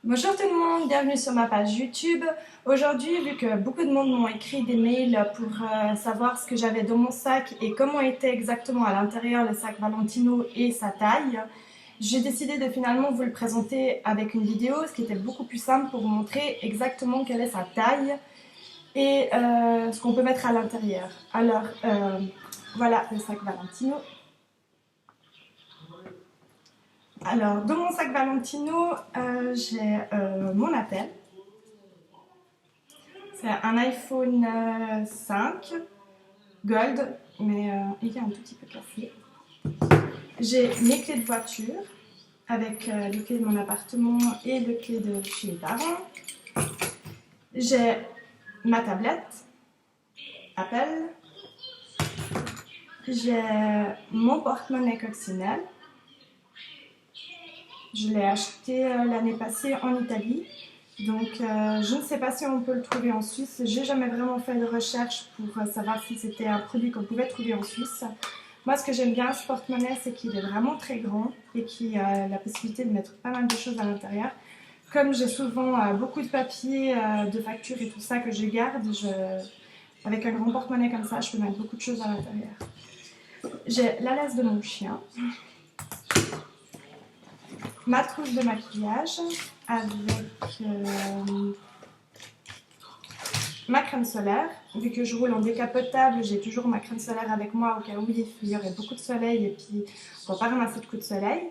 Bonjour tout le monde, bienvenue sur ma page YouTube. Aujourd'hui, vu que beaucoup de monde m'ont écrit des mails pour savoir ce que j'avais dans mon sac et comment était exactement à l'intérieur le sac Valentino et sa taille, j'ai décidé de finalement vous le présenter avec une vidéo, ce qui était beaucoup plus simple pour vous montrer exactement quelle est sa taille et ce qu'on peut mettre à l'intérieur. Alors, voilà le sac Valentino. Alors, dans mon sac Valentino, j'ai mon Apple. C'est un iPhone 5 Gold, mais il est un tout petit peu cassé. J'ai mes clés de voiture avec les clés de mon appartement et les clés de chez mes parents. J'ai ma tablette Apple. J'ai mon porte-monnaie coccinelle. Je l'ai acheté l'année passée en Italie. Donc je ne sais pas si on peut le trouver en Suisse. J'ai jamais vraiment fait de recherche pour savoir si c'était un produit qu'on pouvait trouver en Suisse. Moi, ce que j'aime bien à ce porte-monnaie, c'est qu'il est vraiment très grand et qu'il a la possibilité de mettre pas mal de choses à l'intérieur. Comme j'ai souvent beaucoup de papiers, de factures et tout ça que je garde, avec un grand porte-monnaie comme ça, je peux mettre beaucoup de choses à l'intérieur. J'ai la laisse de mon chien, ma trousse de maquillage avec ma crème solaire. Vu que je roule en décapotable, j'ai toujours ma crème solaire avec moi au cas où il y aurait beaucoup de soleil et puis on ne va pas ramasser de coups de soleil.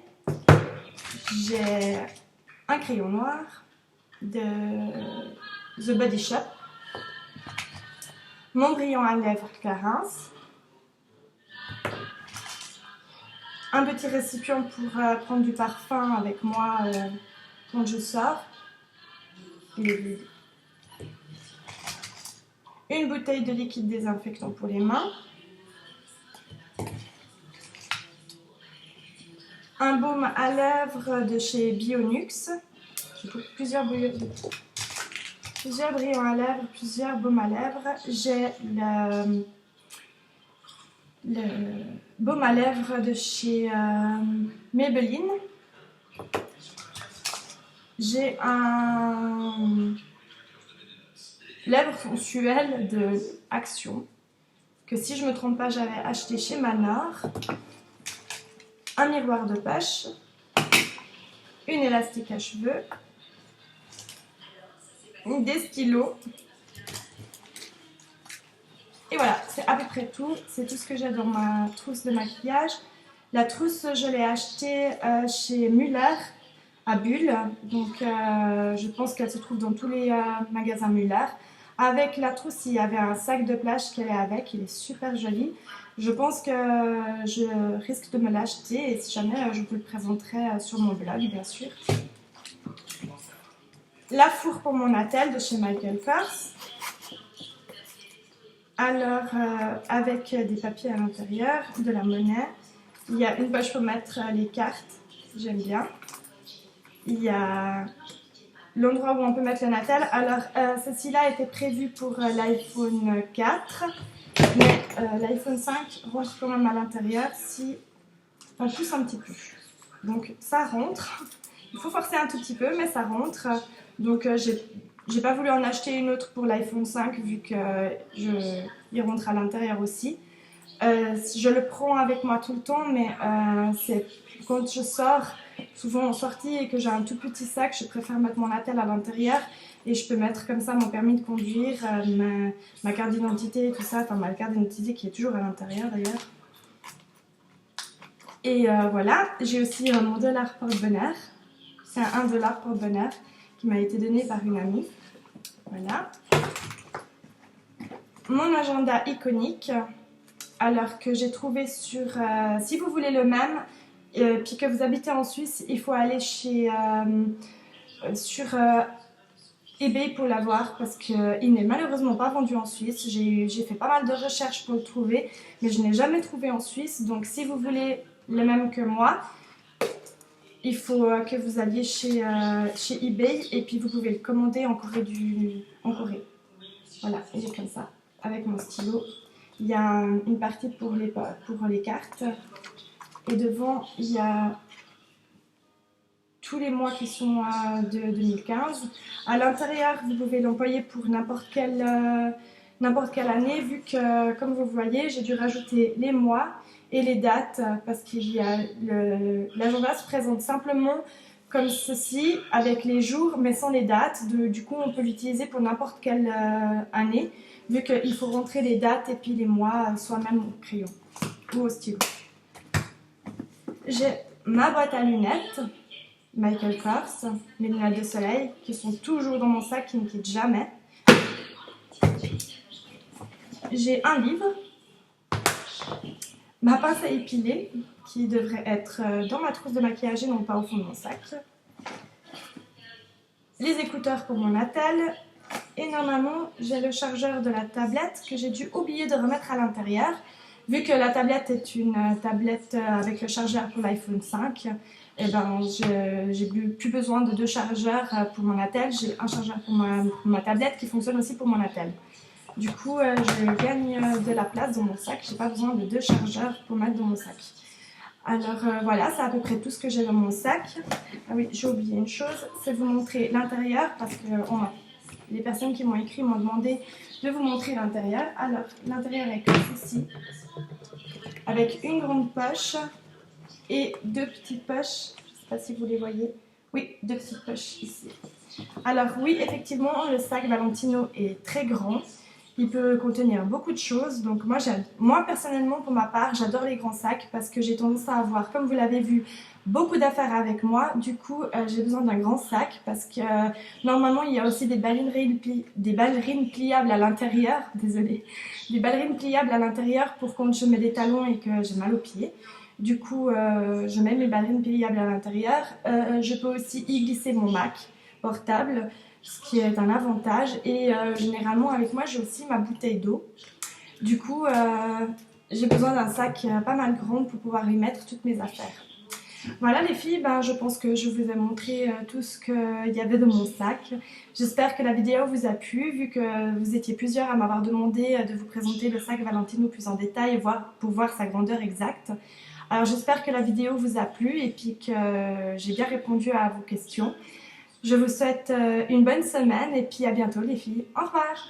J'ai un crayon noir de The Body Shop, mon brillant à lèvres Clarins, un petit récipient pour prendre du parfum avec moi quand je sors. Il est vide. Une bouteille de liquide désinfectant pour les mains. Un baume à lèvres de chez Bionux. J'ai plusieurs brillants à lèvres, plusieurs baumes à lèvres. J'ai le baume à lèvres de chez Maybelline. J'ai un lèvres sensuelles de Action que si je ne me trompe pas j'avais acheté chez Manor. Un miroir de poche, une élastique à cheveux, des stylos. Et voilà, c'est à peu près tout. C'est tout ce que j'ai dans ma trousse de maquillage. La trousse, je l'ai achetée chez Muller à Bulle. Donc, je pense qu'elle se trouve dans tous les magasins Muller. Avec la trousse, il y avait un sac de plage qu'elle est avec. Il est super joli. Je pense que je risque de me l'acheter. Et si jamais, je vous le présenterai sur mon blog, bien sûr. La fourre pour mon attel de chez Michael Kors. Alors, avec des papiers à l'intérieur, de la monnaie. Il y a une poche pour mettre les cartes, j'aime bien. Il y a l'endroit où on peut mettre le Natal. Alors, ceci-là était prévu pour l'iPhone 4, mais l'iPhone 5 rentre quand même à l'intérieur si on pousse un petit peu. Donc, ça rentre. Il faut forcer un tout petit peu, mais ça rentre. Donc, j'ai pas voulu en acheter une autre pour l'iPhone 5 vu qu'il rentre à l'intérieur aussi. Je le prends avec moi tout le temps, mais c'est quand je sors, souvent en sortie et que j'ai un tout petit sac, je préfère mettre mon attel à l'intérieur et je peux mettre comme ça mon permis de conduire, ma carte d'identité et tout ça, enfin ma carte d'identité qui est toujours à l'intérieur d'ailleurs. Et voilà, j'ai aussi mon dollar porte-bonheur. C'est un $1 porte-bonheur qui m'a été donné par une amie. Voilà. Mon agenda iconique. Alors que j'ai trouvé sur... si vous voulez le même, puis que vous habitez en Suisse, il faut aller sur eBay pour l'avoir parce qu'il n'est malheureusement pas vendu en Suisse. J'ai fait pas mal de recherches pour le trouver, mais je n'ai jamais trouvé en Suisse. Donc si vous voulez le même que moi, il faut que vous alliez chez eBay et puis vous pouvez le commander en Corée. Voilà, il est comme ça, avec mon stylo. Il y a une partie pour les cartes et devant il y a tous les mois qui sont de 2015. À l'intérieur, vous pouvez l'employer pour n'importe quelle année, vu que, comme vous voyez, j'ai dû rajouter les mois et les dates, parce qu'il y a l'agenda se présente simplement comme ceci, avec les jours, mais sans les dates. Du coup, on peut l'utiliser pour n'importe quelle année, vu qu'il faut rentrer les dates et puis les mois soi-même au crayon ou au stylo. J'ai ma boîte à lunettes, Michael Kors, mes lunettes de soleil, qui sont toujours dans mon sac, qui ne quittent jamais. J'ai un livre, ma pince à épiler, qui devrait être dans ma trousse de maquillage et non pas au fond de mon sac. Les écouteurs pour mon attel. Et normalement, j'ai le chargeur de la tablette que j'ai dû oublier de remettre à l'intérieur. Vu que la tablette est une tablette avec le chargeur pour l'iPhone 5, eh ben, j'ai plus besoin de 2 chargeurs pour mon attel. J'ai un chargeur pour ma tablette qui fonctionne aussi pour mon attel. Du coup, je gagne de la place dans mon sac. Je n'ai pas besoin de 2 chargeurs pour mettre dans mon sac. Alors voilà, c'est à peu près tout ce que j'ai dans mon sac. Ah oui, j'ai oublié une chose, c'est vous montrer l'intérieur parce que les personnes qui m'ont écrit m'ont demandé de vous montrer l'intérieur. Alors, l'intérieur est comme ceci, avec une grande poche et 2 petites poches. Je ne sais pas si vous les voyez. Oui, 2 petites poches ici. Alors oui, effectivement, le sac Valentino est très grand. Il peut contenir beaucoup de choses. Donc moi personnellement, pour ma part, j'adore les grands sacs parce que j'ai tendance à avoir, comme vous l'avez vu, beaucoup d'affaires avec moi. Du coup, j'ai besoin d'un grand sac parce que normalement, il y a aussi des ballerines pliables à l'intérieur. Désolée. Des ballerines pliables à l'intérieur pour quand je mets des talons et que j'ai mal aux pieds. Du coup, je mets mes ballerines pliables à l'intérieur. Je peux aussi y glisser mon Mac portable, ce qui est un avantage. Et généralement, avec moi, j'ai aussi ma bouteille d'eau. Du coup, j'ai besoin d'un sac pas mal grand pour pouvoir y mettre toutes mes affaires. Voilà les filles, je pense que je vous ai montré tout ce qu'il y avait dans mon sac. J'espère que la vidéo vous a plu, vu que vous étiez plusieurs à m'avoir demandé de vous présenter le sac Valentino plus en détail pour voir sa grandeur exacte. Alors j'espère que la vidéo vous a plu et puis que j'ai bien répondu à vos questions. Je vous souhaite une bonne semaine et puis à bientôt les filles. Au revoir!